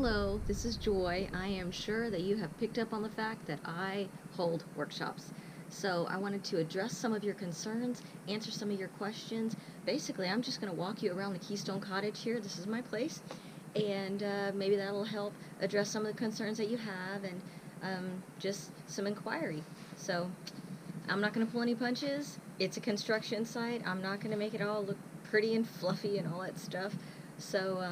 Hello, this is Joy. I am sure that you have picked up on the fact that I hold workshops. So I wanted to address some of your concerns, answer some of your questions. Basically, I'm just going to walk you around the Keystone Cottage here. This is my place. And maybe that'll help address some of the concerns that you have and just some inquiry. So I'm not going to pull any punches. It's a construction site. I'm not going to make it all look pretty and fluffy and all that stuff. So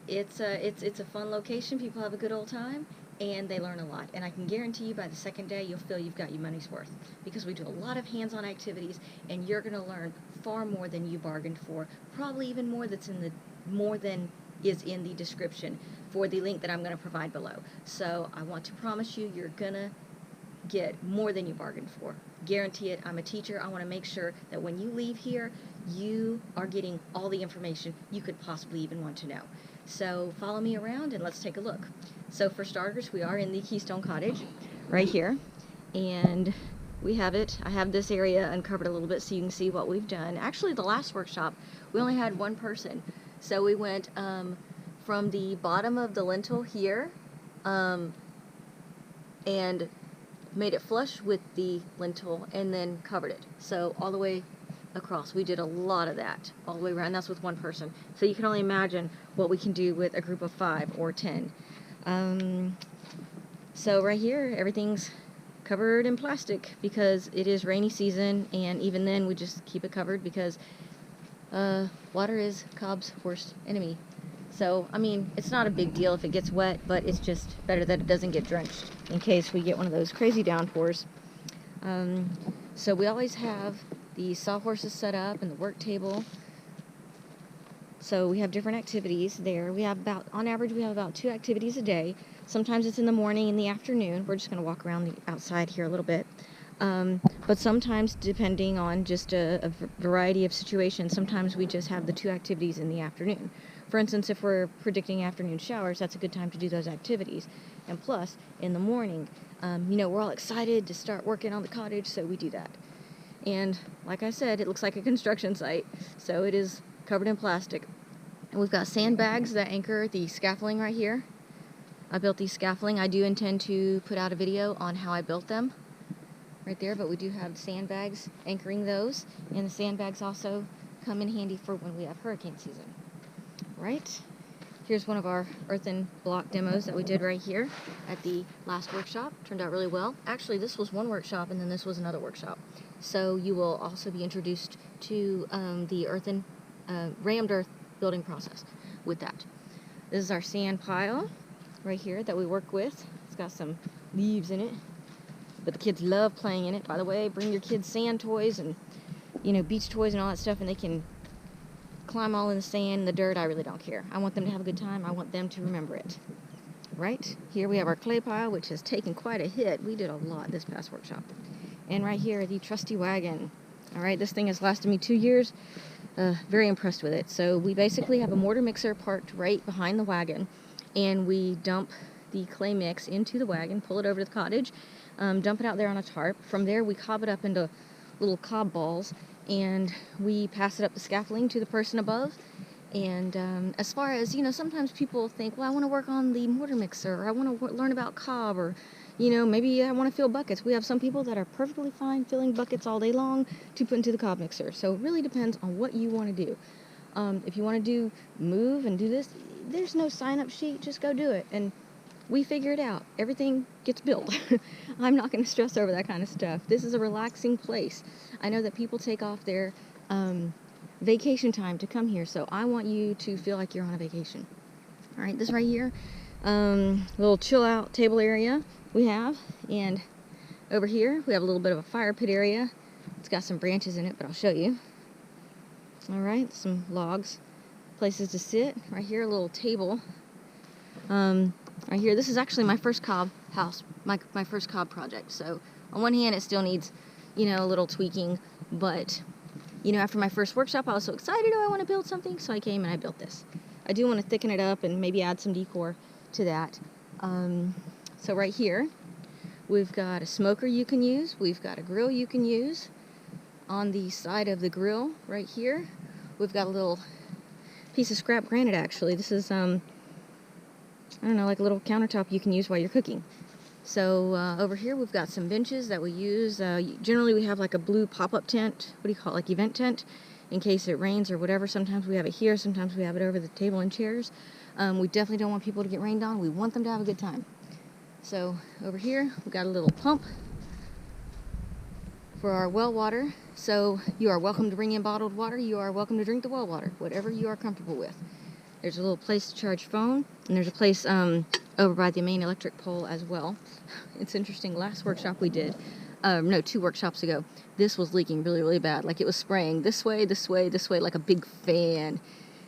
it's a fun location. People have a good old time and they learn a lot, and I can guarantee you by the second day you'll feel you've got your money's worth, because we do a lot of hands-on activities and you're going to learn far more than you bargained for, probably even more than is in the description for the link that I'm going to provide below. So I want to promise you you're going to get more than you bargained for. Guarantee it. I'm a teacher. I want to make sure that when you leave here you are getting all the information you could possibly even want to know. So follow me around and let's take a look. So for starters, we are in the Keystone Cottage right here, and we have it. I have this area uncovered a little bit so you can see what we've done. Actually, the last workshop we only had one person, so we went from the bottom of the lintel here and made it flush with the lintel and then covered it. So all the way across. We did a lot of that all the way around. That's with one person. So you can only imagine what we can do with a group of 5 or 10. So right here, everything's covered in plastic because it is rainy season, and even then we just keep it covered because water is Cobb's worst enemy. So, I mean, it's not a big deal if it gets wet, but it's just better that it doesn't get drenched in case we get one of those crazy downpours. So we always have the sawhorses set up and the work table. So we have different activities there. We have on average, we have about 2 activities a day. Sometimes it's in the morning, in the afternoon. We're just going to walk around the outside here a little bit. But sometimes, depending on just a variety of situations, sometimes we just have the 2 activities in the afternoon. For instance, if we're predicting afternoon showers, that's a good time to do those activities. And plus, in the morning, we're all excited to start working on the cottage, so we do that. And like I said, it looks like a construction site, so it is covered in plastic. And we've got sandbags that anchor the scaffolding right here. I built these scaffolding. I do intend to put out a video on how I built them right there, but we do have sandbags anchoring those, and the sandbags also come in handy for when we have hurricane season. Right? Here's one of our earthen block demos that we did right here at the last workshop. Turned out really well. Actually, this was one workshop and then this was another workshop. So you will also be introduced to the rammed earth building process with that. This is our sand pile right here that we work with. It's got some leaves in it, but the kids love playing in it. By the way, bring your kids sand toys and beach toys and all that stuff, and they can climb all in the sand, the dirt. I really don't care. I want them to have a good time. I want them to remember it. Right here we have our clay pile, which has taken quite a hit. We did a lot this past workshop. And right here, the trusty wagon. All right, this thing has lasted me 2 years. Very impressed with it. So we basically have a mortar mixer parked right behind the wagon, and we dump the clay mix into the wagon, pull it over to the cottage, dump it out there on a tarp. From there, we cob it up into little cob balls, and we pass it up the scaffolding to the person above. And as far as, sometimes people think, well, I want to work on the mortar mixer, or I want to learn about cob, or, maybe I want to fill buckets. We have some people that are perfectly fine filling buckets all day long to put into the cob mixer. So it really depends on what you want to do. If you want to move and do this, there's no sign-up sheet. Just go do it. And we figure it out. Everything gets built. I'm not going to stress over that kind of stuff. This is a relaxing place. I know that people take off their vacation time to come here, so I want you to feel like you're on a vacation. All right, this right here, little chill out table area we have, and over here we have a little bit of a fire pit area. It's got some branches in it, but I'll show you. All right, some logs, places to sit. Right here, a little table. Right here, this is actually my first cob house, my first cob project. So on one hand, it still needs, a little tweaking, but after my first workshop, I was so excited, I want to build something, so I came and I built this. I do want to thicken it up and maybe add some decor to that. So right here, we've got a smoker you can use. We've got a grill you can use. On the side of the grill, right here, we've got a little piece of scrap granite, actually. This is I don't know, like a little countertop you can use while you're cooking. So over here we've got some benches that we use. Generally we have like a blue pop-up tent, what do you call it, like event tent, in case it rains or whatever. Sometimes we have it here, sometimes we have it over the table and chairs. We definitely don't want people to get rained on. We want them to have a good time. So over here we've got a little pump for our well water. So you are welcome to bring in bottled water. You are welcome to drink the well water, whatever you are comfortable with. There's a little place to charge phone, and there's a place over by the main electric pole as well. It's interesting, last workshop we did, no, 2 workshops ago, this was leaking really, really bad. Like it was spraying this way, this way, this way, like a big fan.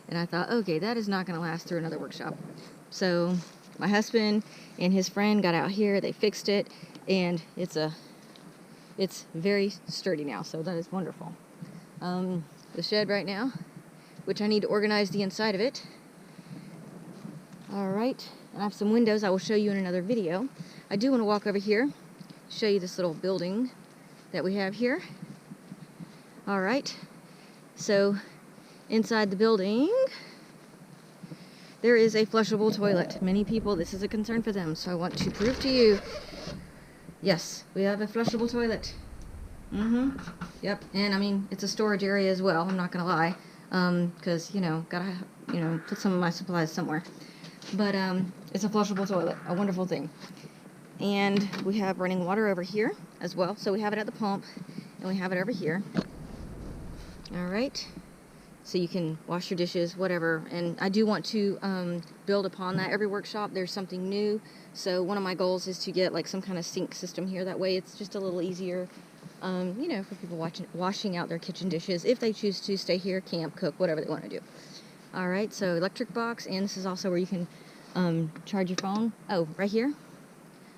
And I thought, okay, that is not going to last through another workshop. So my husband and his friend got out here, they fixed it, and it's very sturdy now, so that is wonderful. The shed right now, which I need to organize the inside of it. Alright, and I have some windows I will show you in another video. I do want to walk over here, show you this little building that we have here. Alright, so inside the building there is a flushable toilet. Many people, this is a concern for them, so I want to prove to you, yes, we have a flushable toilet. Yep, and I mean, it's a storage area as well, I'm not gonna lie, because, you know, gotta, you know, put some of my supplies somewhere. But it's a flushable toilet, a wonderful thing. And we have running water over here as well. So we have it at the pump, and we have it over here. Alright, so you can wash your dishes, whatever. And I do want to build upon that. Every workshop there's something new. So one of my goals is to get like some kind of sink system here. That way it's just a little easier, you know, for people washing out their kitchen dishes if they choose to stay here, camp, cook, whatever they want to do. Alright, so electric box, and this is also where you can charge your phone. Oh, right here.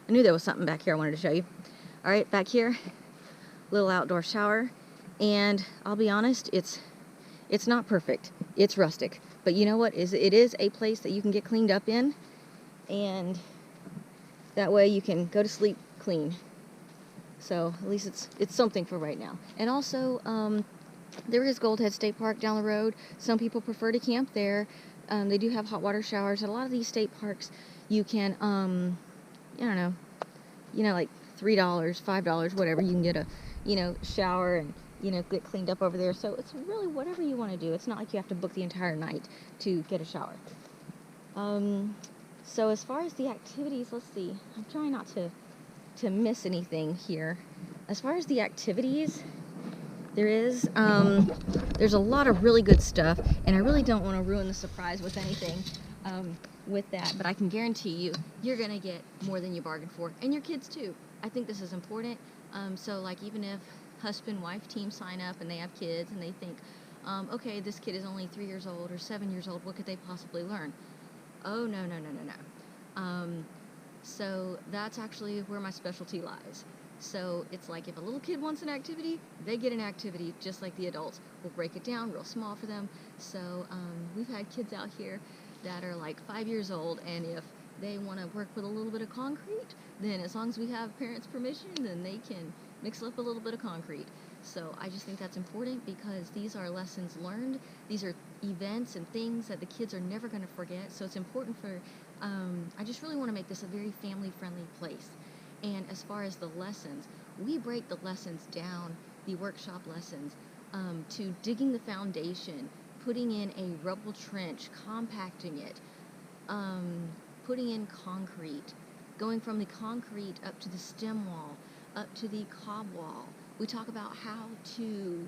I knew there was something back here I wanted to show you. Alright, back here, little outdoor shower. And I'll be honest, it's not perfect. It's rustic. But you know what? It is a place that you can get cleaned up in. And that way you can go to sleep clean. So at least it's something for right now. And also, there is Gold Head State Park down the road. Some people prefer to camp there. They do have hot water showers. At a lot of these state parks, you can, I don't know, you know, like $3, $5, whatever. You can get a, you know, shower and, you know, get cleaned up over there. So it's really whatever you want to do. It's not like you have to book the entire night to get a shower. So as far as the activities, let's see. I'm trying not to miss anything here. As far as the activities, there's a lot of really good stuff, and I really don't want to ruin the surprise with anything with that, but I can guarantee you, you're going to get more than you bargained for, and your kids too. I think this is important. So like even if husband-wife team sign up and they have kids and they think, okay, this kid is only 3 years old or 7 years old, what could they possibly learn? Oh, no. So that's actually where my specialty lies. So it's like if a little kid wants an activity, they get an activity just like the adults. We'll break it down real small for them. So we've had kids out here that are like 5 years old, and if they want to work with a little bit of concrete, then as long as we have parents' permission, then they can mix up a little bit of concrete. So I just think that's important because these are lessons learned. These are events and things that the kids are never going to forget. So it's important for, I just really want to make this a very family-friendly place. And as far as the lessons, we break the lessons down, the workshop lessons, to digging the foundation, putting in a rubble trench, compacting it, putting in concrete, going from the concrete up to the stem wall, up to the cob wall. We talk about how to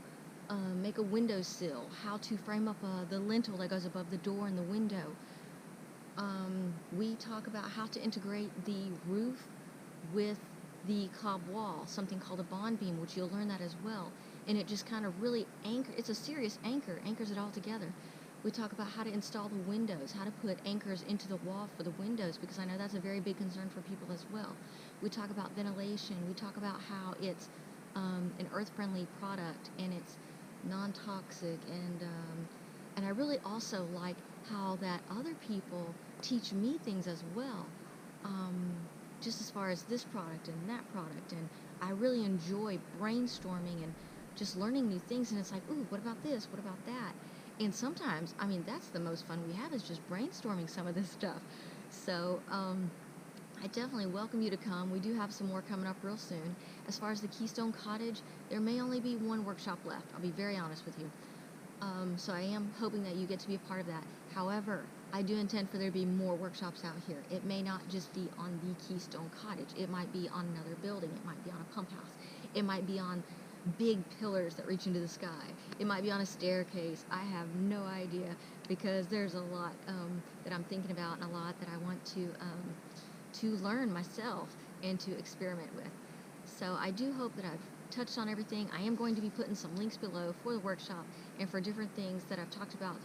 make a windowsill, how to frame up the lintel that goes above the door and the window. We talk about how to integrate the roof with the cob wall, something called a bond beam, which you'll learn that as well. And it just kind of really it's a serious anchors it all together. We talk about how to install the windows, how to put anchors into the wall for the windows, because I know that's a very big concern for people as well. We talk about ventilation. We talk about how it's an earth-friendly product and it's non-toxic, and I really also like how that other people teach me things as well. Just as far as this product and that product, and I really enjoy brainstorming and just learning new things, and it's like, ooh, what about this, what about that? And sometimes, I mean, that's the most fun we have, is just brainstorming some of this stuff. So, I definitely welcome you to come. We do have some more coming up real soon. As far as the Keystone Cottage, there may only be one workshop left. I'll be very honest with you. So I am hoping that you get to be a part of that. However, I do intend for there to be more workshops out here. It may not just be on the Keystone Cottage. It might be on another building. It might be on a pump house. It might be on big pillars that reach into the sky. It might be on a staircase. I have no idea, because there's a lot that I'm thinking about, and a lot that I want to learn myself and to experiment with. So I do hope that I've touched on everything. I am going to be putting some links below for the workshop and for different things that I've talked about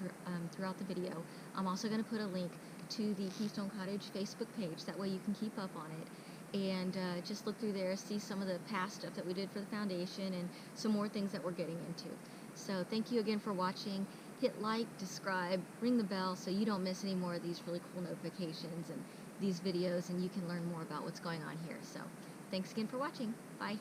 throughout the video. I'm also going to put a link to the Keystone Cottage Facebook page. That way you can keep up on it and just look through there, see some of the past stuff that we did for the foundation and some more things that we're getting into. So thank you again for watching. Hit like, subscribe, ring the bell so you don't miss any more of these really cool notifications and these videos, and you can learn more about what's going on here. So thanks again for watching. Bye.